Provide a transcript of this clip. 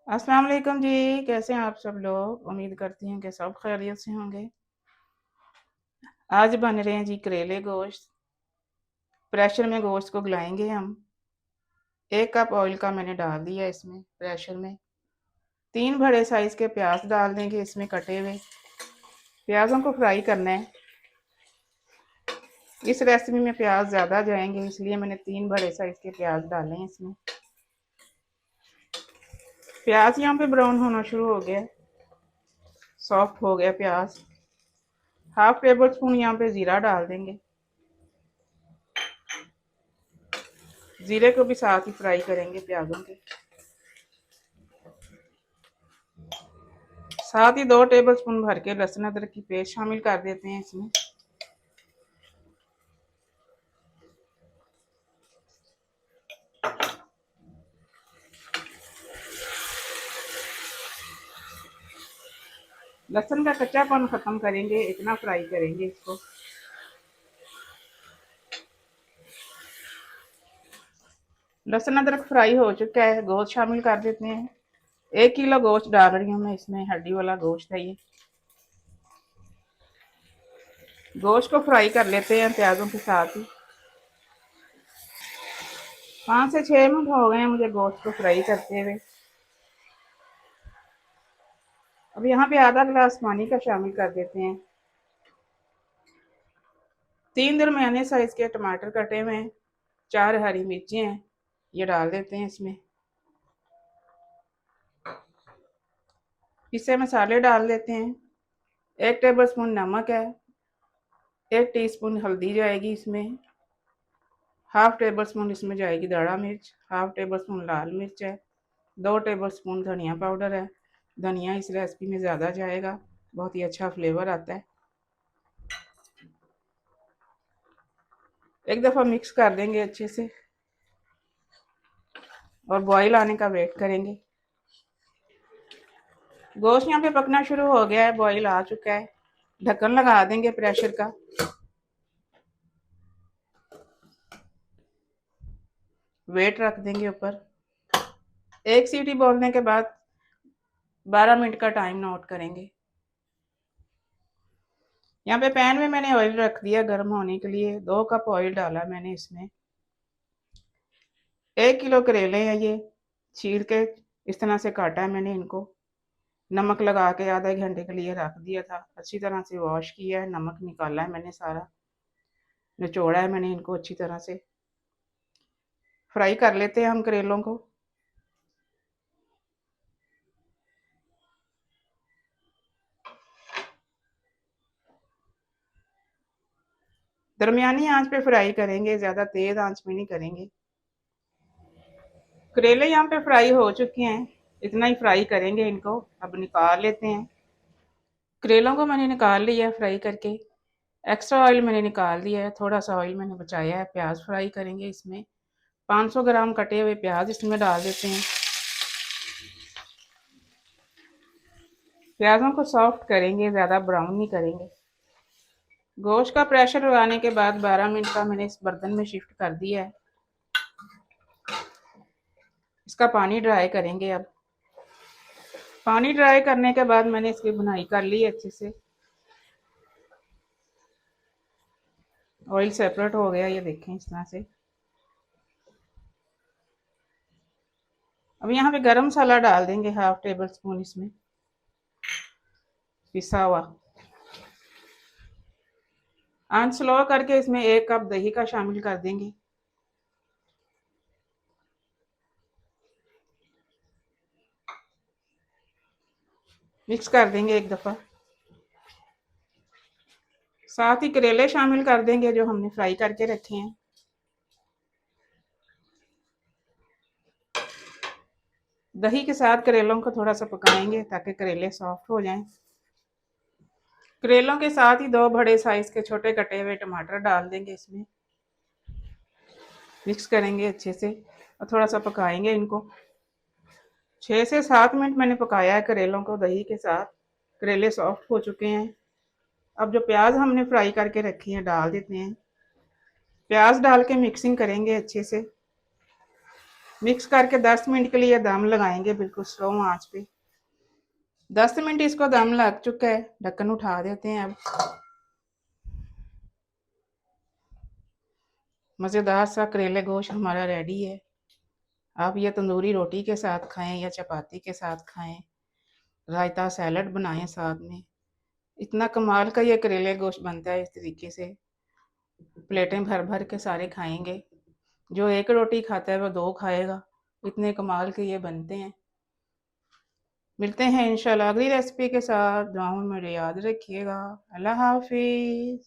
अस्सलाम वालेकुम जी। कैसे हैं आप सब लोग? उम्मीद करती हूँ कि सब खैरियत से होंगे। आज बन रहे हैं जी करेले गोश्त। प्रेशर में गोश्त को गलाएंगे हम। 1 कप ऑयल का मैंने डाल दिया इसमें प्रेशर में। 3 बड़े साइज़ के प्याज डाल देंगे इसमें कटे हुए। प्याज़ों को फ्राई करना है। इस रेसिपी में प्याज ज़्यादा जाएंगे, इसलिए मैंने 3 बड़े साइज़ के प्याज डाले हैं इसमें। प्याज यहाँ पे ब्राउन होना शुरू हो गया, सॉफ्ट हो गया प्याज। हाफ टेबल स्पून यहाँ पे ज़ीरा डाल देंगे। ज़ीरे को भी साथ ही फ्राई करेंगे प्याजों के साथ ही। 2 टेबल स्पून भर के लहसुन अदरक की पेस्ट शामिल कर देते हैं इसमें। लहसुन का कच्चापन खत्म करेंगे, इतना फ्राई करेंगे इसको। लहसुन अदरक फ्राई हो चुका है, गोश्त शामिल कर देते हैं। 1 किलो गोश्त डाल रही हूँ मैं इसमें, हड्डी वाला गोश्त है ये। गोश्त को फ्राई कर लेते हैं प्याजों के साथ ही। 5 से 6 मिनट हो गए हैं मुझे गोश्त को फ्राई करते हुए। अब यहाँ पे आधा गिलास पानी का शामिल कर देते हैं। 3 दरमियाने साइज के टमाटर कटे हुए हैं। 4 हरी मिर्ची हैं, ये डाल देते हैं इसमें। पिसे मसाले डाल देते हैं। 1 टेबल स्पून नमक है। 1 टीस्पून हल्दी जाएगी इसमें। हाफ टेबल स्पून इसमें जाएगी दाढ़ा मिर्च। हाफ टेबल स्पून लाल मिर्च है। 2 टेबल स्पून धनिया पाउडर है। धनिया इस रेसिपी में ज़्यादा जाएगा, बहुत ही अच्छा फ्लेवर आता है। एक दफ़ा मिक्स कर देंगे अच्छे से और बॉईल आने का वेट करेंगे। गोश्त यहाँ पे पकना शुरू हो गया है, बॉईल आ चुका है। ढक्कन लगा देंगे प्रेशर का। वेट रख देंगे ऊपर। 1 सीटी बोलने के बाद 12 मिनट का टाइम नोट करेंगे। यहाँ पे पैन में मैंने ऑयल रख दिया गर्म होने के लिए। 2 कप ऑयल डाला मैंने इसमें। 1 किलो करेले हैं ये, छील के इस तरह से काटा है मैंने इनको। नमक लगा के आधे घंटे के लिए रख दिया था। अच्छी तरह से वॉश किया है, नमक निकाला है मैंने सारा। निचोड़ा है मैंने इनको अच्छी तरह से। फ्राई कर लेते हैं हम करेलों को। दरमियानी आंच पे फ्राई करेंगे, ज़्यादा तेज़ आंच में नहीं करेंगे। करेले यहाँ पे फ्राई हो चुके हैं, इतना ही फ्राई करेंगे इनको। अब निकाल लेते हैं। करेलों को मैंने निकाल लिया है फ्राई करके। एक्स्ट्रा ऑयल मैंने निकाल दिया है, थोड़ा सा ऑयल मैंने बचाया है। प्याज फ्राई करेंगे इसमें। 500 ग्राम कटे हुए प्याज इसमें डाल देते हैं। प्याज़ों को सॉफ्ट करेंगे, ज़्यादा ब्राउन नहीं करेंगे। गोश्त का प्रेशर लगाने के बाद 12 मिनट का मैंने इस बर्तन में शिफ्ट कर दिया है। इसका पानी ड्राई करेंगे अब। पानी ड्राई करने के बाद मैंने इसकी भुनाई कर ली अच्छे से। ऑयल सेपरेट हो गया, ये देखें इस तरह से। अब यहाँ पे गरम मसाला डाल देंगे, हाफ टेबल स्पून इसमें पिसा हुआ। आंच स्लो करके इसमें 1 कप दही का शामिल कर देंगे। मिक्स कर देंगे एक दफ़ा। साथ ही करेले शामिल कर देंगे जो हमने फ्राई करके रखे हैं। दही के साथ करेलों को थोड़ा सा पकाएंगे ताकि करेले सॉफ्ट हो जाएं। करेलों के साथ ही 2 बड़े साइज के छोटे कटे हुए टमाटर डाल देंगे इसमें। मिक्स करेंगे अच्छे से और थोड़ा सा पकाएंगे इनको। 6 से 7 मिनट मैंने पकाया है करेलों को दही के साथ। करेले सॉफ्ट हो चुके हैं। अब जो प्याज हमने फ्राई करके रखी है डाल देते हैं। प्याज डाल के मिक्सिंग करेंगे अच्छे से। मिक्स करके 10 मिनट के लिए दम लगाएंगे बिल्कुल स्लो आंच पे। 10 मिनट इसको दम लग चुका है, ढक्कन उठा देते हैं अब। मज़ेदार सा करेले गोश्त हमारा रेडी है। आप ये तंदूरी रोटी के साथ खाएं या चपाती के साथ खाएं, रायता सैलड बनाएं साथ में। इतना कमाल का ये करेले गोश्त बनता है। इस तरीके से प्लेटें भर भर के सारे खाएंगे। जो एक रोटी खाता है वो दो खाएगा, इतने कमाल के ये बनते हैं। मिलते हैं इंशाल्लाह अगली रेसिपी के साथ। दुआओं में याद रखिएगा। अल्लाह हाफिज़।